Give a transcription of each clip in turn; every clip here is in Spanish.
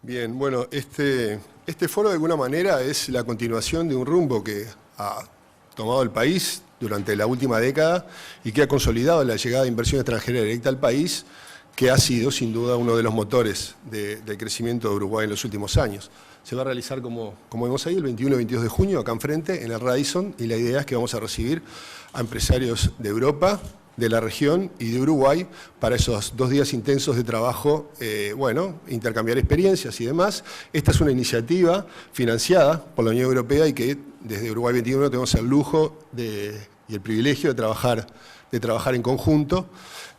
Bien, bueno, este foro de alguna manera es la continuación de un rumbo que ha tomado el país durante la última década y que ha consolidado la llegada de inversión extranjera directa al país, que ha sido sin duda uno de los motores del crecimiento de Uruguay en los últimos años. Se va a realizar, como vemos ahí, el 21 y 22 de junio, acá enfrente, en el Radisson, y la idea es que vamos a recibir a empresarios de Europa, de la región y de Uruguay para esos 2 días intensos de trabajo, intercambiar experiencias y demás. Esta es una iniciativa financiada por la Unión Europea y que desde Uruguay 21 tenemos el lujo y el privilegio de trabajar en conjunto.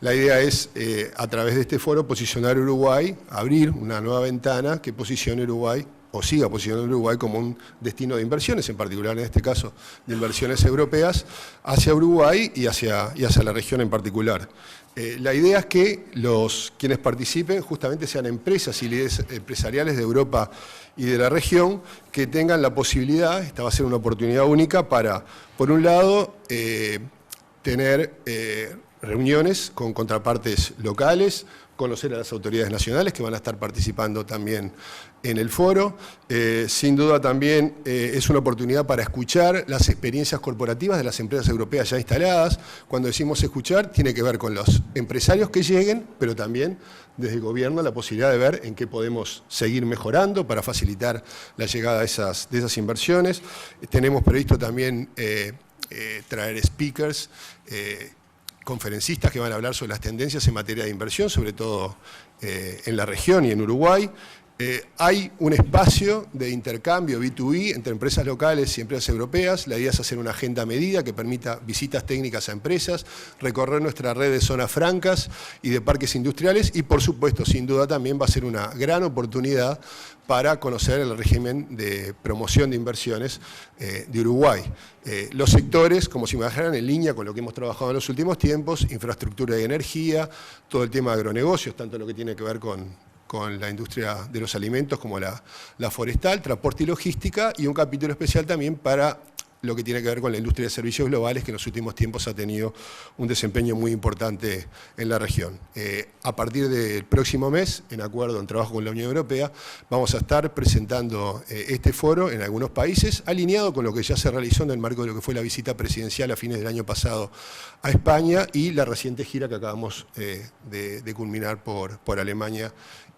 La idea es, a través de este foro, posicionar Uruguay, abrir una nueva ventana que posicione Uruguay o siga posicionando Uruguay como un destino de inversiones, en particular en este caso de inversiones europeas, hacia Uruguay y hacia la región en particular. La idea es que quienes participen justamente sean empresas y líderes empresariales de Europa y de la región que tengan la posibilidad, esta va a ser una oportunidad única para, por un lado, tener reuniones con contrapartes locales, conocer a las autoridades nacionales que van a estar participando también en el foro. Sin duda también es una oportunidad para escuchar las experiencias corporativas de las empresas europeas ya instaladas. Cuando decimos escuchar, tiene que ver con los empresarios que lleguen, pero también desde el gobierno la posibilidad de ver en qué podemos seguir mejorando para facilitar la llegada de esas inversiones. Tenemos previsto también traer speakers, conferencistas que van a hablar sobre las tendencias en materia de inversión, sobre todo en la región y en Uruguay. Hay un espacio de intercambio B2B entre empresas locales y empresas europeas. La idea es hacer una agenda a medida que permita visitas técnicas a empresas, recorrer nuestra red de zonas francas y de parques industriales y, por supuesto, sin duda también va a ser una gran oportunidad para conocer el régimen de promoción de inversiones de Uruguay. Los sectores, como se imaginan, en línea con lo que hemos trabajado en los últimos tiempos, infraestructura y energía, todo el tema de agronegocios, tanto lo que tiene que ver con la industria de los alimentos como la forestal, transporte y logística, y un capítulo especial también para lo que tiene que ver con la industria de servicios globales, que en los últimos tiempos ha tenido un desempeño muy importante en la región. A partir del próximo mes, en acuerdo, en trabajo con la Unión Europea, vamos a estar presentando este foro en algunos países, alineado con lo que ya se realizó en el marco de lo que fue la visita presidencial a fines del año pasado a España y la reciente gira que acabamos de culminar por Alemania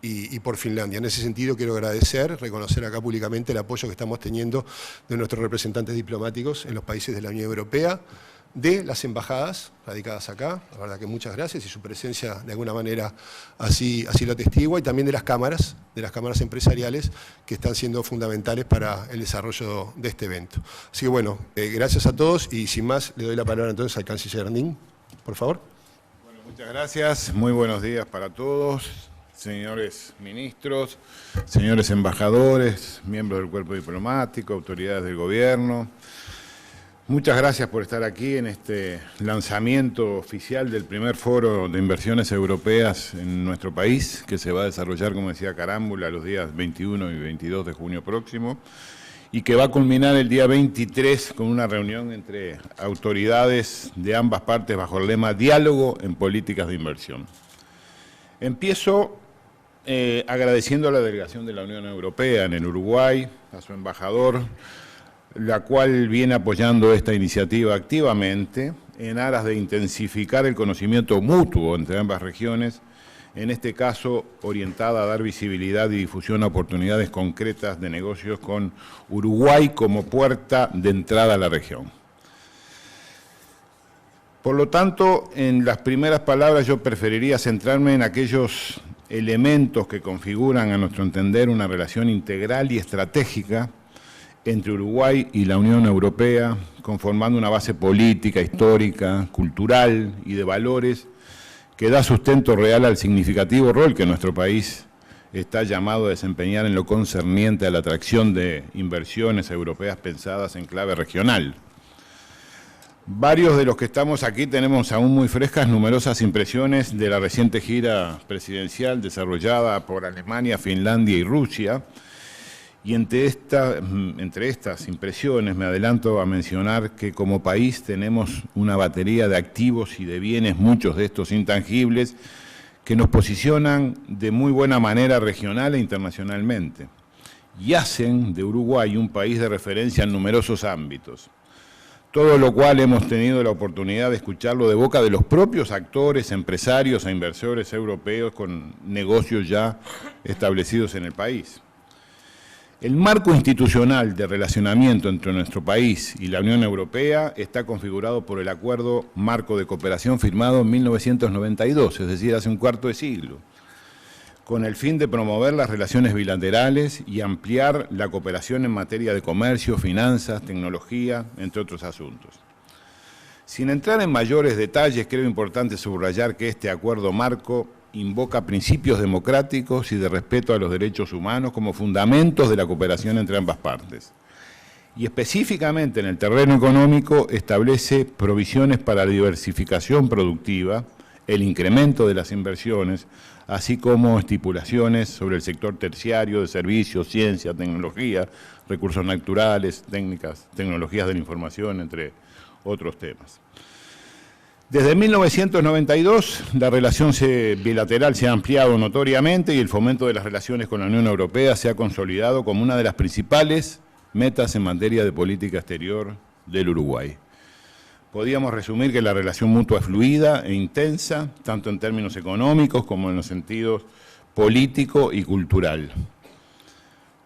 y por Finlandia. En ese sentido quiero reconocer acá públicamente el apoyo que estamos teniendo de nuestros representantes diplomáticos en los países de la Unión Europea, de las embajadas radicadas acá, la verdad que muchas gracias y su presencia de alguna manera así lo atestigua, y también de las cámaras empresariales que están siendo fundamentales para el desarrollo de este evento. Así que bueno, gracias a todos y sin más le doy la palabra entonces al canciller Ning, por favor. Bueno, muchas gracias, muy buenos días para todos. Señores ministros, señores embajadores, miembros del cuerpo diplomático, autoridades del gobierno, muchas gracias por estar aquí en este lanzamiento oficial del primer foro de inversiones europeas en nuestro país, que se va a desarrollar, como decía Carámbula, los días 21 y 22 de junio próximo, y que va a culminar el día 23 con una reunión entre autoridades de ambas partes bajo el lema Diálogo en Políticas de Inversión. Empiezo agradeciendo a la delegación de la Unión Europea en el Uruguay, a su embajador, la cual viene apoyando esta iniciativa activamente en aras de intensificar el conocimiento mutuo entre ambas regiones, en este caso orientada a dar visibilidad y difusión a oportunidades concretas de negocios con Uruguay como puerta de entrada a la región. Por lo tanto, en las primeras palabras yo preferiría centrarme en aquellos elementos que configuran, a nuestro entender, una relación integral y estratégica entre Uruguay y la Unión Europea, conformando una base política, histórica, cultural y de valores que da sustento real al significativo rol que nuestro país está llamado a desempeñar en lo concerniente a la atracción de inversiones europeas pensadas en clave regional. Varios de los que estamos aquí tenemos aún muy frescas numerosas impresiones de la reciente gira presidencial desarrollada por Alemania, Finlandia y Rusia, y entre estas impresiones me adelanto a mencionar que como país tenemos una batería de activos y de bienes, muchos de estos intangibles, que nos posicionan de muy buena manera regional e internacionalmente y hacen de Uruguay un país de referencia en numerosos ámbitos. Todo lo cual hemos tenido la oportunidad de escucharlo de boca de los propios actores, empresarios e inversores europeos con negocios ya establecidos en el país. El marco institucional de relacionamiento entre nuestro país y la Unión Europea está configurado por el Acuerdo Marco de Cooperación firmado en 1992, es decir, hace un cuarto de siglo, con el fin de promover las relaciones bilaterales y ampliar la cooperación en materia de comercio, finanzas, tecnología, entre otros asuntos. Sin entrar en mayores detalles, creo importante subrayar que este acuerdo marco invoca principios democráticos y de respeto a los derechos humanos como fundamentos de la cooperación entre ambas partes. Y específicamente en el terreno económico establece provisiones para la diversificación productiva, el incremento de las inversiones, así como estipulaciones sobre el sector terciario de servicios, ciencia, tecnología, recursos naturales, técnicas, tecnologías de la información, entre otros temas. Desde 1992, la relación bilateral se ha ampliado notoriamente y el fomento de las relaciones con la Unión Europea se ha consolidado como una de las principales metas en materia de política exterior del Uruguay. Podríamos resumir que la relación mutua es fluida e intensa, tanto en términos económicos como en los sentidos político y cultural.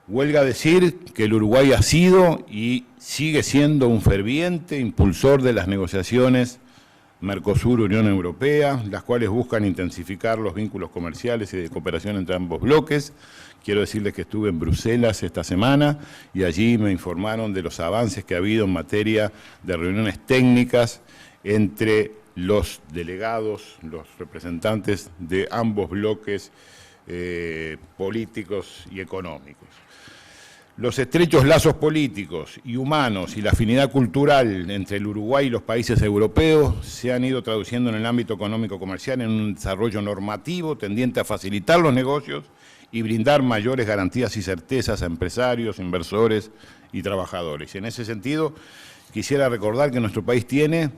Huelga decir que el Uruguay ha sido y sigue siendo un ferviente impulsor de las negociaciones Mercosur-Unión Europea, las cuales buscan intensificar los vínculos comerciales y de cooperación entre ambos bloques. Quiero decirles que estuve en Bruselas esta semana y allí me informaron de los avances que ha habido en materia de reuniones técnicas entre los delegados, los representantes de ambos bloques políticos y económicos. Los estrechos lazos políticos y humanos y la afinidad cultural entre el Uruguay y los países europeos se han ido traduciendo en el ámbito económico-comercial en un desarrollo normativo tendiente a facilitar los negocios y brindar mayores garantías y certezas a empresarios, inversores y trabajadores. En ese sentido, quisiera recordar que nuestro país tiene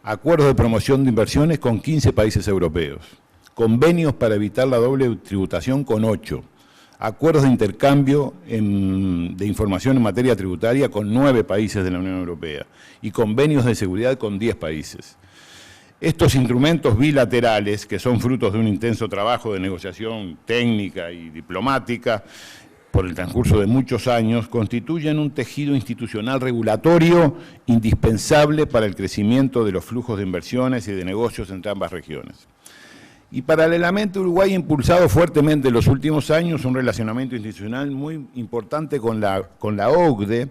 acuerdos de promoción de inversiones con 15 países europeos, convenios para evitar la doble tributación con 8, acuerdos de intercambio de información en materia tributaria con 9 países de la Unión Europea y convenios de seguridad con 10 países. Estos instrumentos bilaterales, que son frutos de un intenso trabajo de negociación técnica y diplomática por el transcurso de muchos años, constituyen un tejido institucional regulatorio indispensable para el crecimiento de los flujos de inversiones y de negocios entre ambas regiones. Y paralelamente Uruguay ha impulsado fuertemente en los últimos años un relacionamiento institucional muy importante con la OCDE,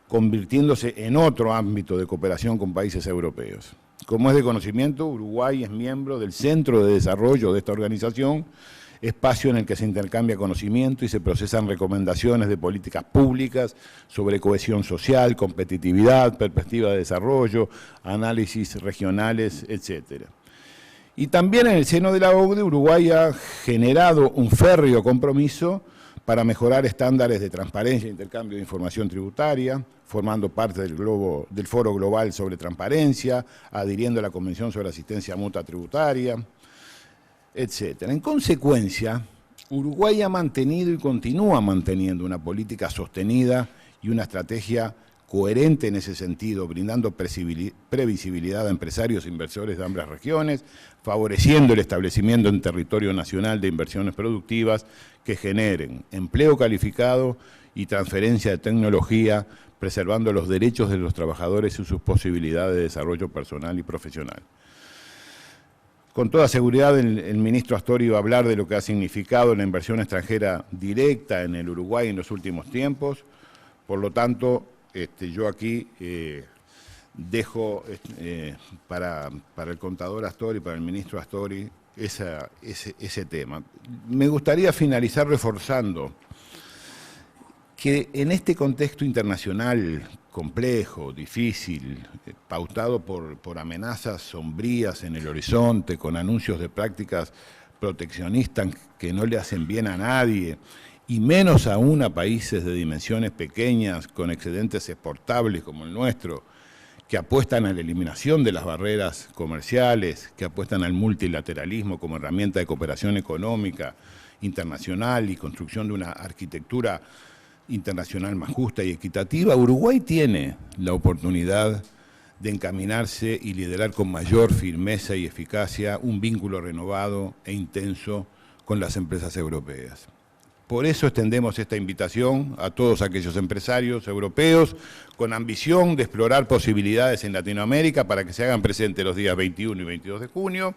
convirtiéndose en otro ámbito de cooperación con países europeos. Como es de conocimiento, Uruguay es miembro del Centro de Desarrollo de esta organización, espacio en el que se intercambia conocimiento y se procesan recomendaciones de políticas públicas sobre cohesión social, competitividad, perspectiva de desarrollo, análisis regionales, etcétera. Y también en el seno de la OCDE, Uruguay ha generado un férreo compromiso para mejorar estándares de transparencia e intercambio de información tributaria, formando parte del Foro Global sobre Transparencia, adhiriendo a la Convención sobre Asistencia Mutua Tributaria, etc. En consecuencia, Uruguay ha mantenido y continúa manteniendo una política sostenida y una estrategia coherente en ese sentido, brindando previsibilidad a empresarios e inversores de ambas regiones, favoreciendo el establecimiento en territorio nacional de inversiones productivas que generen empleo calificado y transferencia de tecnología, preservando los derechos de los trabajadores y sus posibilidades de desarrollo personal y profesional. Con toda seguridad el ministro Astori va a hablar de lo que ha significado la inversión extranjera directa en el Uruguay en los últimos tiempos, por lo tanto, yo aquí dejo para el contador Astori, para el ministro Astori, ese tema. Me gustaría finalizar reforzando que en este contexto internacional complejo, difícil, pautado por amenazas sombrías en el horizonte, con anuncios de prácticas proteccionistas que no le hacen bien a nadie, y menos aún a países de dimensiones pequeñas con excedentes exportables como el nuestro, que apuestan a la eliminación de las barreras comerciales, que apuestan al multilateralismo como herramienta de cooperación económica internacional y construcción de una arquitectura internacional más justa y equitativa, Uruguay tiene la oportunidad de encaminarse y liderar con mayor firmeza y eficacia un vínculo renovado e intenso con las empresas europeas. Por eso extendemos esta invitación a todos aquellos empresarios europeos con ambición de explorar posibilidades en Latinoamérica para que se hagan presentes los días 21 y 22 de junio,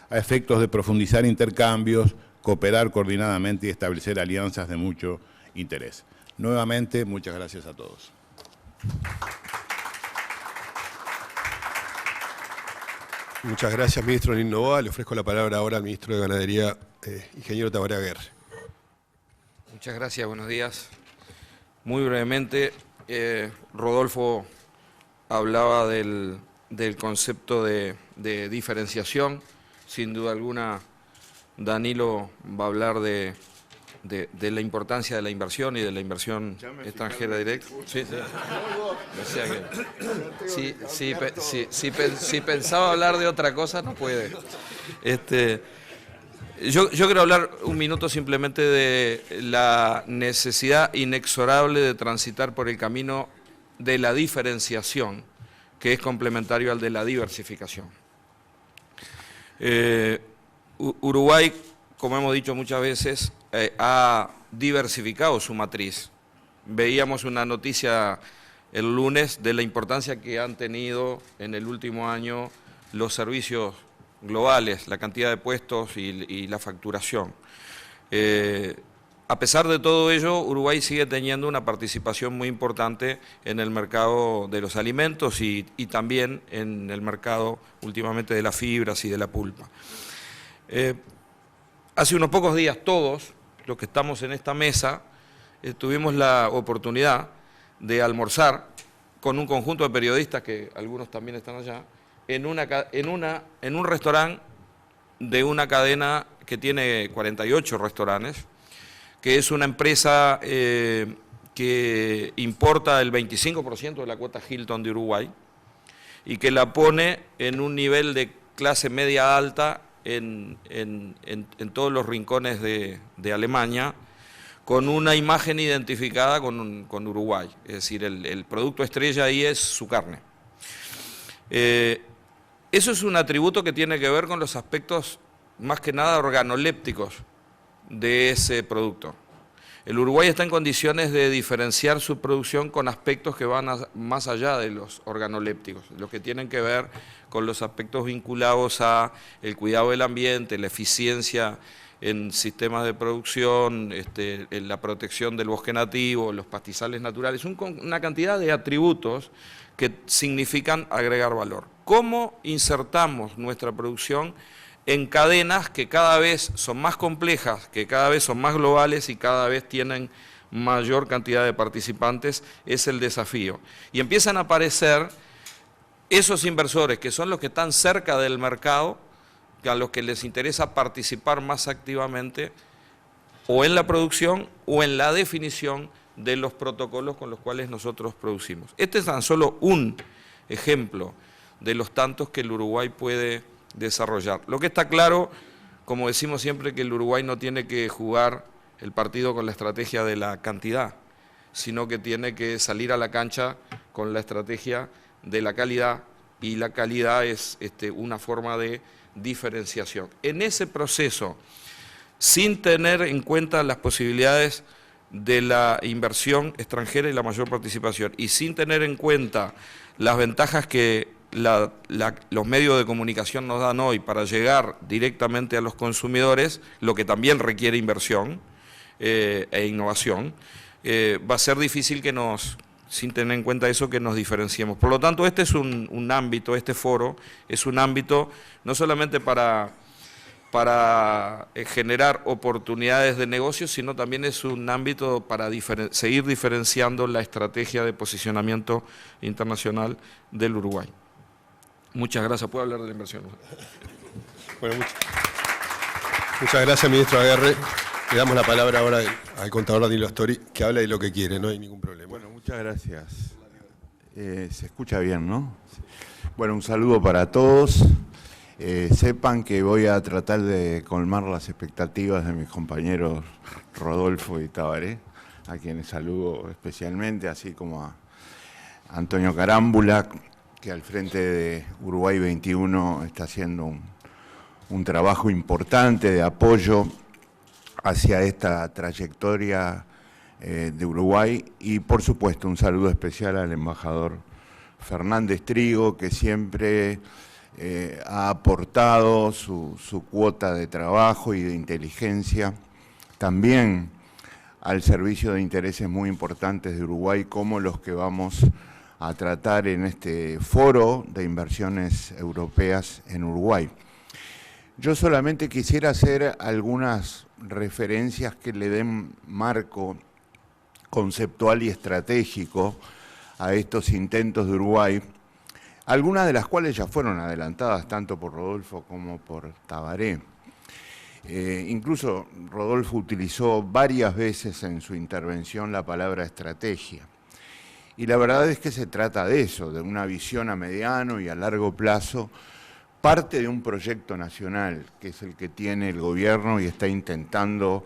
a efectos de profundizar intercambios, cooperar coordinadamente y establecer alianzas de mucho interés. Nuevamente, muchas gracias a todos. Muchas gracias, ministro Nil Novoa. Le ofrezco la palabra ahora al ministro de Ganadería, ingeniero Tabaré Aguer. Muchas gracias, buenos días. Muy brevemente, Rodolfo hablaba del concepto de diferenciación. Sin duda alguna, Danilo va a hablar de la importancia de la inversión y de la inversión extranjera directa. Sí, sí. Si pensaba hablar de otra cosa, no puede. Yo quiero hablar un minuto simplemente de la necesidad inexorable de transitar por el camino de la diferenciación, que es complementario al de la diversificación. Uruguay, como hemos dicho muchas veces, ha diversificado su matriz. Veíamos una noticia el lunes de la importancia que han tenido en el último año los servicios globales, la cantidad de puestos y la facturación. A pesar de todo ello, Uruguay sigue teniendo una participación muy importante en el mercado de los alimentos y también en el mercado últimamente de las fibras y de la pulpa. Hace unos pocos días todos los que estamos en esta mesa tuvimos la oportunidad de almorzar con un conjunto de periodistas, que algunos también están allá, en un restaurante de una cadena que tiene 48 restaurantes, que es una empresa que importa el 25% de la cuota Hilton de Uruguay y que la pone en un nivel de clase media alta en todos los rincones de Alemania, con una imagen identificada con Uruguay. Es decir, el producto estrella ahí es su carne. Eso es un atributo que tiene que ver con los aspectos más que nada organolépticos de ese producto. El Uruguay está en condiciones de diferenciar su producción con aspectos que van más allá de los organolépticos, los que tienen que ver con los aspectos vinculados a el cuidado del ambiente, la eficiencia en sistemas de producción, en la protección del bosque nativo, los pastizales naturales, una cantidad de atributos que significan agregar valor. ¿Cómo insertamos nuestra producción en cadenas que cada vez son más complejas, que cada vez son más globales y cada vez tienen mayor cantidad de participantes? Es el desafío. Y empiezan a aparecer esos inversores que son los que están cerca del mercado, a los que les interesa participar más activamente o en la producción o en la definición de los protocolos con los cuales nosotros producimos. Este es tan solo un ejemplo de los tantos que el Uruguay puede desarrollar. Lo que está claro, como decimos siempre, que el Uruguay no tiene que jugar el partido con la estrategia de la cantidad, sino que tiene que salir a la cancha con la estrategia de la calidad, y la calidad es una forma de diferenciación. En ese proceso, sin tener en cuenta las posibilidades de la inversión extranjera y la mayor participación, y sin tener en cuenta las ventajas que los medios de comunicación nos dan hoy para llegar directamente a los consumidores, lo que también requiere inversión e innovación, va a ser difícil que sin tener en cuenta eso, que nos diferenciemos. Por lo tanto, este es un ámbito, este foro es un ámbito no solamente para generar oportunidades de negocio, sino también es un ámbito para seguir diferenciando la estrategia de posicionamiento internacional del Uruguay. Muchas gracias. ¿Puedo hablar de la inversión? Bueno, muchas gracias, ministro Aguerre. Le damos la palabra ahora al contador Danilo Astori, que habla de lo que quiere, no hay ningún problema. Bueno, muchas gracias. Se escucha bien, ¿no? Bueno, un saludo para todos. Sepan que voy a tratar de colmar las expectativas de mis compañeros Rodolfo y Tabaré, a quienes saludo especialmente, así como a Antonio Carámbula, que al frente de Uruguay 21 está haciendo un trabajo importante de apoyo hacia esta trayectoria de Uruguay, y por supuesto un saludo especial al embajador Fernández Trigo, que siempre ha aportado su cuota de trabajo y de inteligencia también al servicio de intereses muy importantes de Uruguay, como los que vamos a tratar en este foro de inversiones europeas en Uruguay. Yo solamente quisiera hacer algunas referencias que le den marco conceptual y estratégico a estos intentos de Uruguay, algunas de las cuales ya fueron adelantadas tanto por Rodolfo como por Tabaré. Incluso Rodolfo utilizó varias veces en su intervención la palabra estrategia. Y la verdad es que se trata de eso, de una visión a mediano y a largo plazo, parte de un proyecto nacional, que es el que tiene el gobierno y está intentando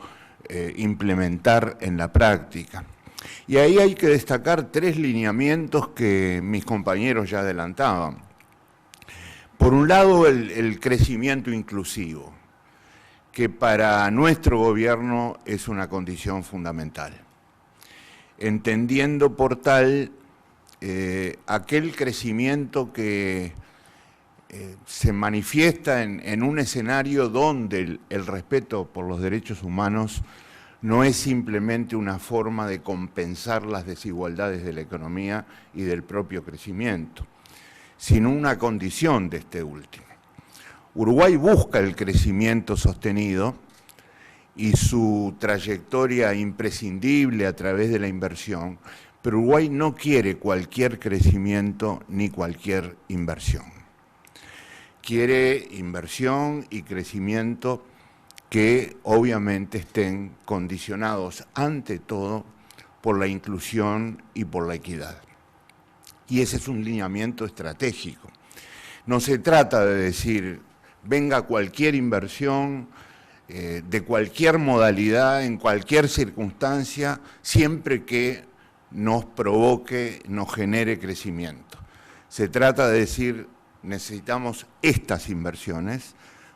implementar en la práctica. Y ahí hay que destacar 3 lineamientos que mis compañeros ya adelantaban. Por un lado, el crecimiento inclusivo, que para nuestro gobierno es una condición fundamental, entendiendo por tal aquel crecimiento que se manifiesta en un escenario donde el respeto por los derechos humanos no es simplemente una forma de compensar las desigualdades de la economía y del propio crecimiento, sino una condición de este último. Uruguay busca el crecimiento sostenido y su trayectoria imprescindible a través de la inversión, pero Uruguay no quiere cualquier crecimiento ni cualquier inversión. Quiere inversión y crecimiento que obviamente estén condicionados ante todo por la inclusión y por la equidad. Y ese es un lineamiento estratégico. No se trata de decir, venga cualquier inversión, de cualquier modalidad, en cualquier circunstancia, siempre que nos provoque, nos genere crecimiento. Se trata de decir, necesitamos estas inversiones,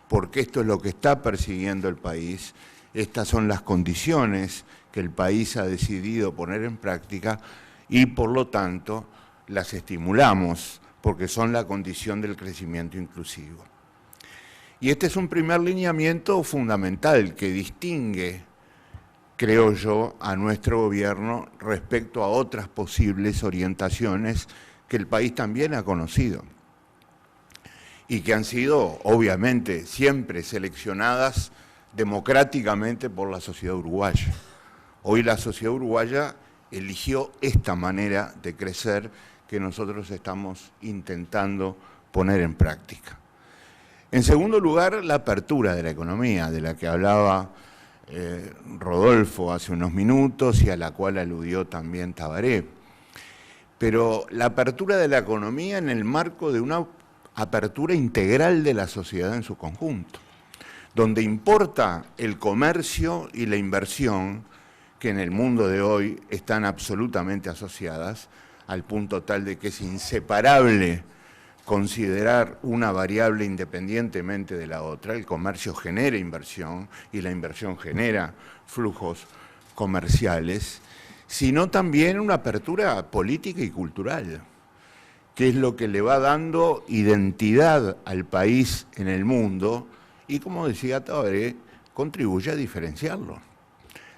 porque esto es lo que está persiguiendo el país, estas son las condiciones que el país ha decidido poner en práctica y por lo tanto las estimulamos, porque son la condición del crecimiento inclusivo. Y este es un primer lineamiento fundamental que distingue, creo yo, a nuestro gobierno respecto a otras posibles orientaciones que el país también ha conocido y que han sido, obviamente, siempre seleccionadas democráticamente por la sociedad uruguaya. Hoy la sociedad uruguaya eligió esta manera de crecer que nosotros estamos intentando poner en práctica. En segundo lugar, la apertura de la economía, de la que hablaba Rodolfo hace unos minutos y a la cual aludió también Tabaré. Pero la apertura de la economía en el marco de una apertura integral de la sociedad en su conjunto, donde importa el comercio y la inversión, que en el mundo de hoy están absolutamente asociadas, al punto tal de que es inseparable considerar una variable independientemente de la otra. El comercio genera inversión y la inversión genera flujos comerciales, sino también una apertura política y cultural, que es lo que le va dando identidad al país en el mundo y, como decía Tabaré, contribuye a diferenciarlo.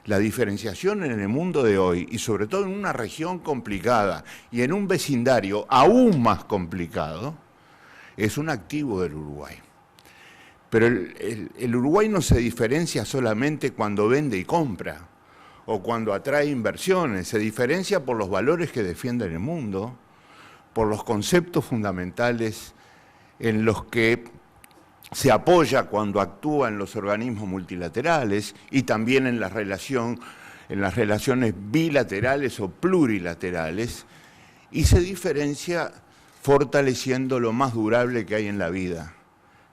La diferenciación en el mundo de hoy, y sobre todo en una región complicada y en un vecindario aún más complicado, es un activo del Uruguay. Pero el Uruguay no se diferencia solamente cuando vende y compra o cuando atrae inversiones, se diferencia por los valores que defiende en el mundo, por los conceptos fundamentales en los que se apoya cuando actúa en los organismos multilaterales y también en las relaciones bilaterales o plurilaterales, y se diferencia fortaleciendo lo más durable que hay en la vida,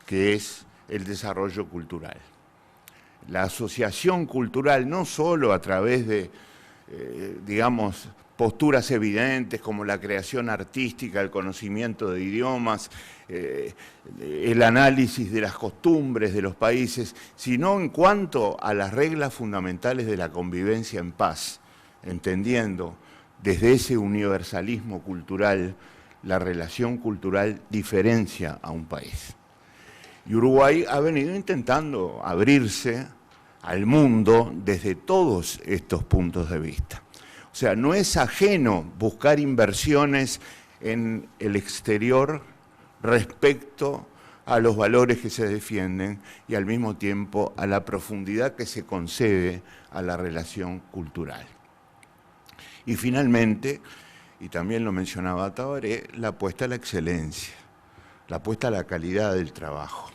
que es el desarrollo cultural. La asociación cultural, no solo a través de, digamos, posturas evidentes como la creación artística, el conocimiento de idiomas, el análisis de las costumbres de los países, sino en cuanto a las reglas fundamentales de la convivencia en paz, entendiendo desde ese universalismo cultural, la relación cultural diferencia a un país. Y Uruguay ha venido intentando abrirse al mundo desde todos estos puntos de vista. O sea, no es ajeno buscar inversiones en el exterior respecto a los valores que se defienden y al mismo tiempo a la profundidad que se concede a la relación cultural. Y finalmente, y también lo mencionaba Tabaré, la apuesta a la excelencia, la apuesta a la calidad del trabajo.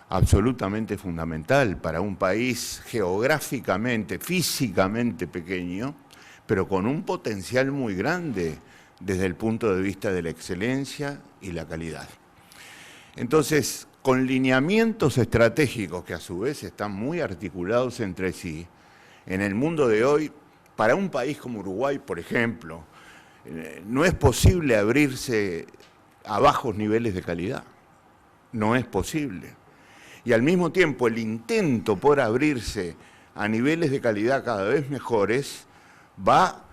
Absolutamente fundamental para un país geográficamente, físicamente pequeño, pero con un potencial muy grande desde el punto de vista de la excelencia y la calidad. Entonces, con lineamientos estratégicos que a su vez están muy articulados entre sí, en el mundo de hoy, para un país como Uruguay, por ejemplo, no es posible abrirse a bajos niveles de calidad. No es posible. Y al mismo tiempo el intento por abrirse a niveles de calidad cada vez mejores va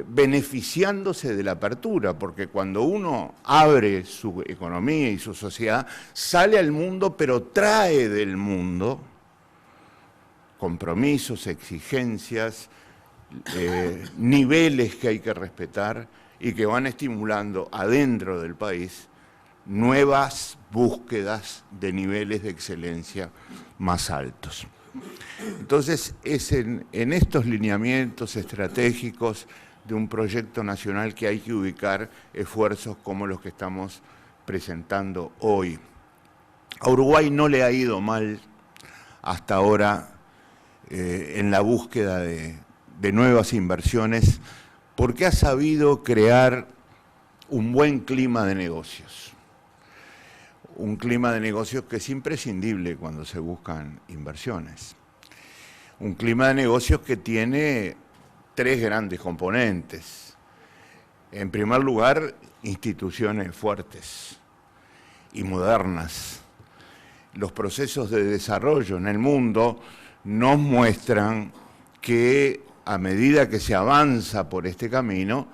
beneficiándose de la apertura, porque cuando uno abre su economía y su sociedad, sale al mundo, pero trae del mundo compromisos, exigencias, niveles que hay que respetar y que van estimulando adentro del país nuevas búsquedas de niveles de excelencia más altos. Entonces, es en estos lineamientos estratégicos de un proyecto nacional que hay que ubicar esfuerzos como los que estamos presentando hoy. A Uruguay no le ha ido mal hasta ahora en la búsqueda de nuevas inversiones porque ha sabido crear un buen clima de negocios. Un clima de negocios que es imprescindible cuando se buscan inversiones. Un clima de negocios que tiene tres grandes componentes. En primer lugar, instituciones fuertes y modernas. Los procesos de desarrollo en el mundo nos muestran que a medida que se avanza por este camino,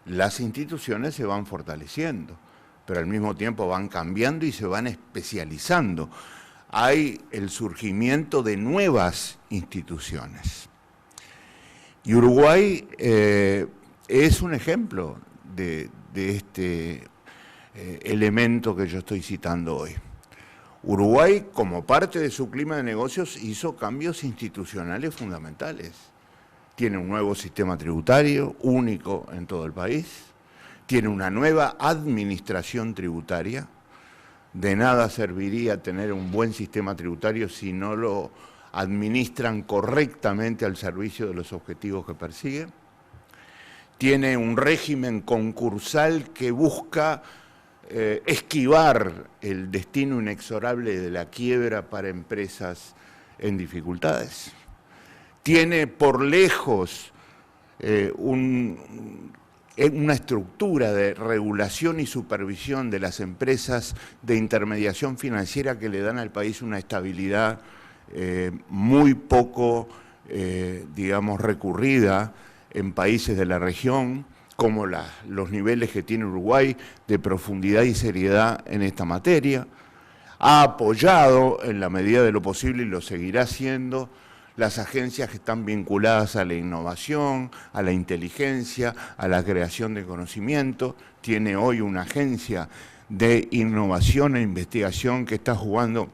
las instituciones se van fortaleciendo, pero al mismo tiempo van cambiando y se van especializando. Hay el surgimiento de nuevas instituciones. Y Uruguay es un ejemplo de este elemento que yo estoy citando hoy. Uruguay, como parte de su clima de negocios, hizo cambios institucionales fundamentales. Tiene un nuevo sistema tributario, único en todo el país. Tiene una nueva administración tributaria. De nada serviría tener un buen sistema tributario si no lo administran correctamente al servicio de los objetivos que persigue. Tiene un régimen concursal que busca esquivar el destino inexorable de la quiebra para empresas en dificultades. Tiene por lejos una estructura de regulación y supervisión de las empresas de intermediación financiera que le dan al país una estabilidad muy poco, digamos, recurrida en países de la región, como los niveles que tiene Uruguay de profundidad y seriedad en esta materia. Ha apoyado en la medida de lo posible y lo seguirá haciendo las agencias que están vinculadas a la innovación, a la inteligencia, a la creación de conocimiento. Tiene hoy una agencia de innovación e investigación que está jugando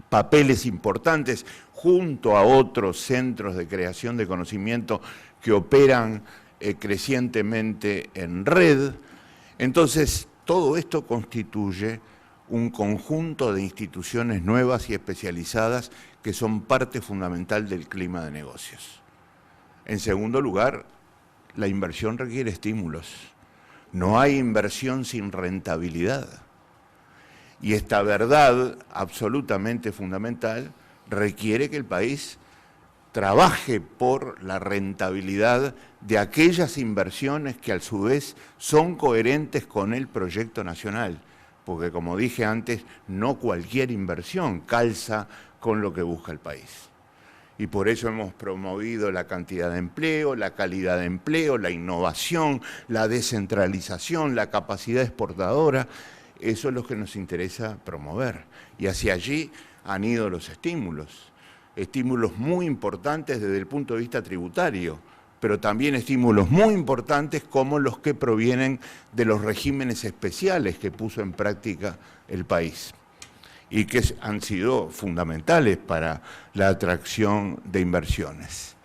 papeles importantes junto a otros centros de creación de conocimiento que operan crecientemente en red. Entonces, todo esto constituye un conjunto de instituciones nuevas y especializadas que son parte fundamental del clima de negocios. En segundo lugar, la inversión requiere estímulos No hay inversión sin rentabilidad. Y esta verdad absolutamente fundamental requiere que el país trabaje por la rentabilidad de aquellas inversiones que a su vez son coherentes con el proyecto nacional, porque como dije antes, no cualquier inversión calza con lo que busca el país. Y por eso hemos promovido la cantidad de empleo, la calidad de empleo, la innovación, la descentralización, la capacidad exportadora. Eso es lo que nos interesa promover. Y hacia allí han ido los estímulos muy importantes desde el punto de vista tributario, pero también estímulos muy importantes como los que provienen de los regímenes especiales que puso en práctica el país y que han sido fundamentales para la atracción de inversiones.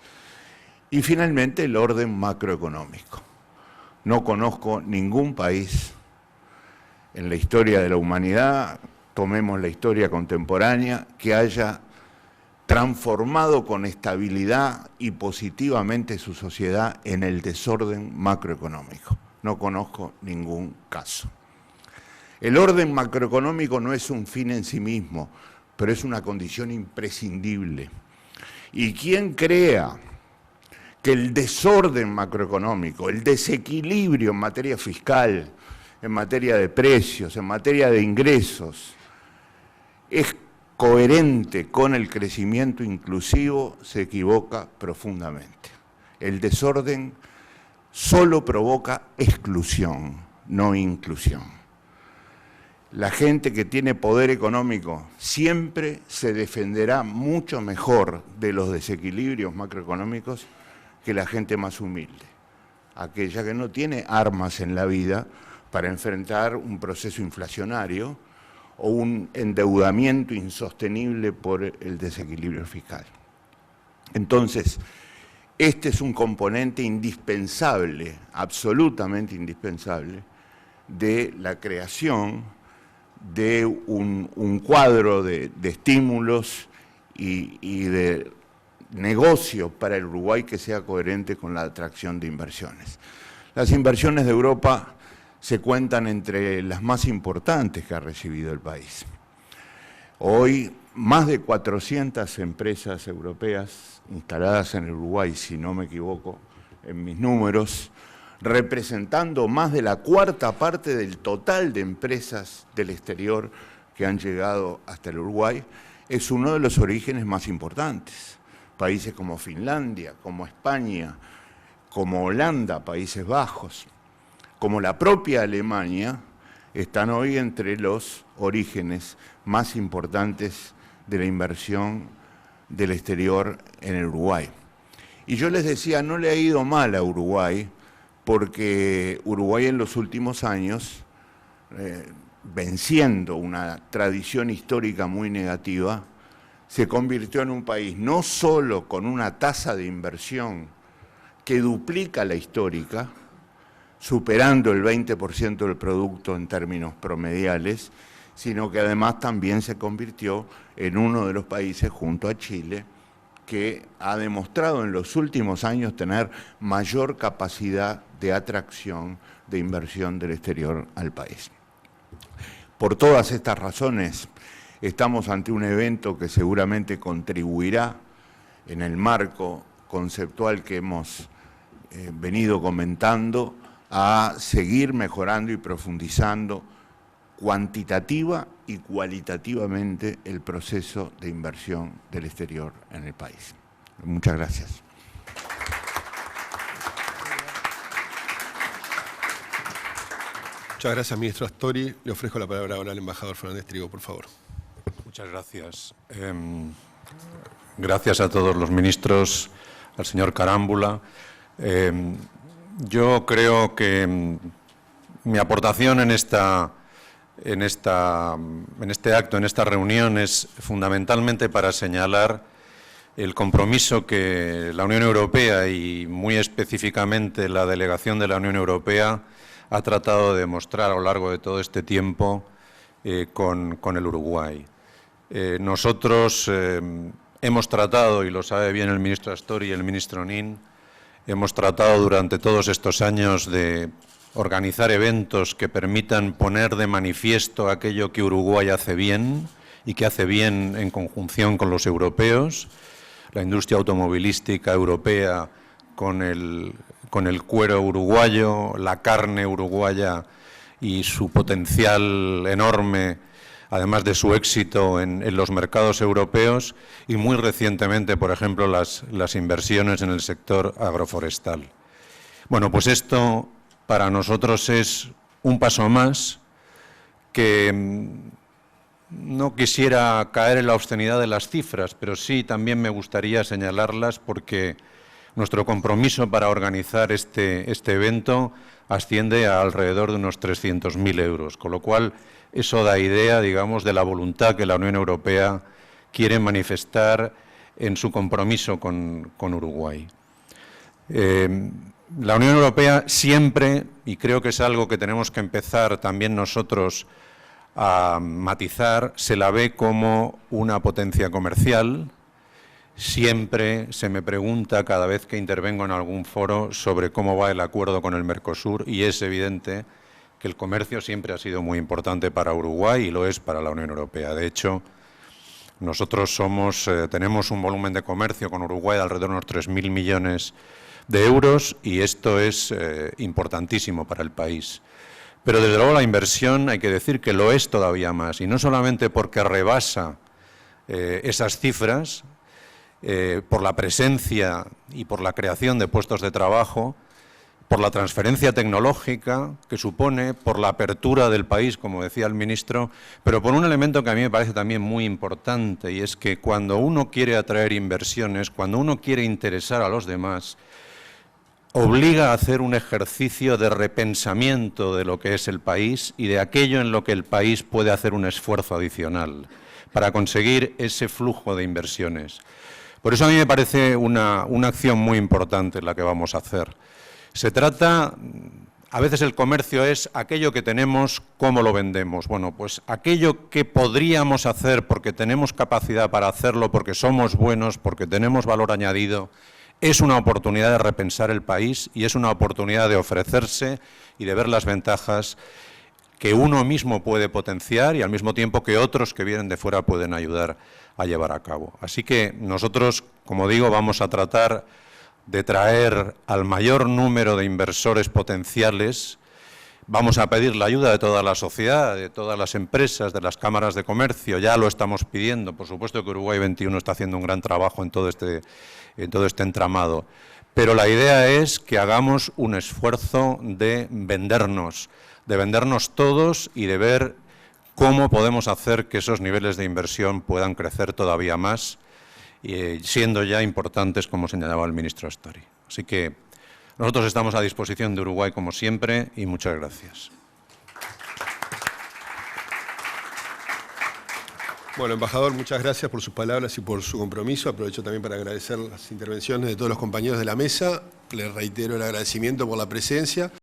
Y finalmente el orden macroeconómico. No conozco ningún país en la historia de la humanidad, tomemos la historia contemporánea, que haya transformado con estabilidad y positivamente su sociedad en el desorden macroeconómico. No conozco ningún caso. El orden macroeconómico no es un fin en sí mismo, pero es una condición imprescindible. Y quien crea que el desorden macroeconómico, el desequilibrio en materia fiscal, en materia de precios, en materia de ingresos, es coherente con el crecimiento inclusivo, se equivoca profundamente. El desorden solo provoca exclusión, no inclusión. La gente que tiene poder económico siempre se defenderá mucho mejor de los desequilibrios macroeconómicos que la gente más humilde, aquella que no tiene armas en la vida para enfrentar un proceso inflacionario o un endeudamiento insostenible por el desequilibrio fiscal. Entonces, este es un componente indispensable, absolutamente indispensable, de la creación de un cuadro de estímulos y de negocio para el Uruguay que sea coherente con la atracción de inversiones. Las inversiones de Europa se cuentan entre las más importantes que ha recibido el país. Hoy, más de 400 empresas europeas instaladas en el Uruguay, si no me equivoco en mis números, representando más de la cuarta parte del total de empresas del exterior que han llegado hasta el Uruguay, es uno de los orígenes más importantes. Países como Finlandia, como España, como Holanda, Países Bajos, como la propia Alemania, están hoy entre los orígenes más importantes de la inversión del exterior en el Uruguay. Y yo les decía, no le ha ido mal a Uruguay, porque Uruguay en los últimos años, venciendo una tradición histórica muy negativa, se convirtió en un país no solo con una tasa de inversión que duplica la histórica, superando el 20% del producto en términos promediales, sino que además también se convirtió en uno de los países, junto a Chile, que ha demostrado en los últimos años tener mayor capacidad de atracción de inversión del exterior al país. Por todas estas razones, estamos ante un evento que seguramente contribuirá en el marco conceptual que hemos venido comentando a seguir mejorando y profundizando cuantitativa y cualitativamente el proceso de inversión del exterior en el país. Muchas gracias. Muchas gracias, ministro Astori. Le ofrezco la palabra ahora al embajador Fernández Trigo, por favor. Muchas gracias. Gracias a todos los ministros, al señor Carámbula. Yo creo que mi aportación en este acto, en esta reunión, es fundamentalmente para señalar el compromiso que la Unión Europea y muy específicamente la delegación de la Unión Europea ha tratado de demostrar a lo largo de todo este tiempo con el Uruguay. Nosotros hemos tratado, y lo sabe bien el ministro Astori y el ministro Nin, hemos tratado durante todos estos años de organizar eventos que permitan poner de manifiesto aquello que Uruguay hace bien y que hace bien en conjunción con los europeos, la industria automovilística europea con el cuero uruguayo, la carne uruguaya y su potencial enorme, además de su éxito en los mercados europeos, y muy recientemente, por ejemplo, las inversiones en el sector agroforestal. Bueno, pues esto para nosotros es un paso más que no quisiera caer en la obscenidad de las cifras, pero sí también me gustaría señalarlas porque nuestro compromiso para organizar este evento asciende a alrededor de unos 300.000 euros, con lo cual eso da idea, digamos, de la voluntad que la Unión Europea quiere manifestar en su compromiso con Uruguay. La Unión Europea siempre, y creo que es algo que tenemos que empezar también nosotros a matizar, se la ve como una potencia comercial. Siempre se me pregunta cada vez que intervengo en algún foro sobre cómo va el acuerdo con el Mercosur, y es evidente que el comercio siempre ha sido muy importante para Uruguay y lo es para la Unión Europea. De hecho, nosotros tenemos un volumen de comercio con Uruguay de alrededor de unos 3.000 millones de euros y esto es importantísimo para el país. Pero desde luego la inversión hay que decir que lo es todavía más, y no solamente porque rebasa esas cifras, por la presencia y por la creación de puestos de trabajo, por la transferencia tecnológica que supone, por la apertura del país, como decía el ministro, pero por un elemento que a mí me parece también muy importante, y es que cuando uno quiere atraer inversiones, cuando uno quiere interesar a los demás, obliga a hacer un ejercicio de repensamiento de lo que es el país y de aquello en lo que el país puede hacer un esfuerzo adicional para conseguir ese flujo de inversiones. Por eso a mí me parece una acción muy importante la que vamos a hacer. Se trata, a veces el comercio es aquello que tenemos, cómo lo vendemos. Bueno, pues aquello que podríamos hacer porque tenemos capacidad para hacerlo, porque somos buenos, porque tenemos valor añadido, es una oportunidad de repensar el país y es una oportunidad de ofrecerse y de ver las ventajas que uno mismo puede potenciar y al mismo tiempo que otros que vienen de fuera pueden ayudar a llevar a cabo. Así que nosotros, como digo, vamos a tratar de traer al mayor número de inversores potenciales. Vamos a pedir la ayuda de toda la sociedad, de todas las empresas, de las cámaras de comercio, ya lo estamos pidiendo. Por supuesto que Uruguay 21 está haciendo un gran trabajo en todo este entramado. Pero la idea es que hagamos un esfuerzo de vendernos todos y de ver cómo podemos hacer que esos niveles de inversión puedan crecer todavía más, siendo ya importantes, como señalaba el ministro Astori. Así que nosotros estamos a disposición de Uruguay, como siempre, y muchas gracias. Bueno, embajador, muchas gracias por sus palabras y por su compromiso. Aprovecho también para agradecer las intervenciones de todos los compañeros de la mesa. Les reitero el agradecimiento por la presencia.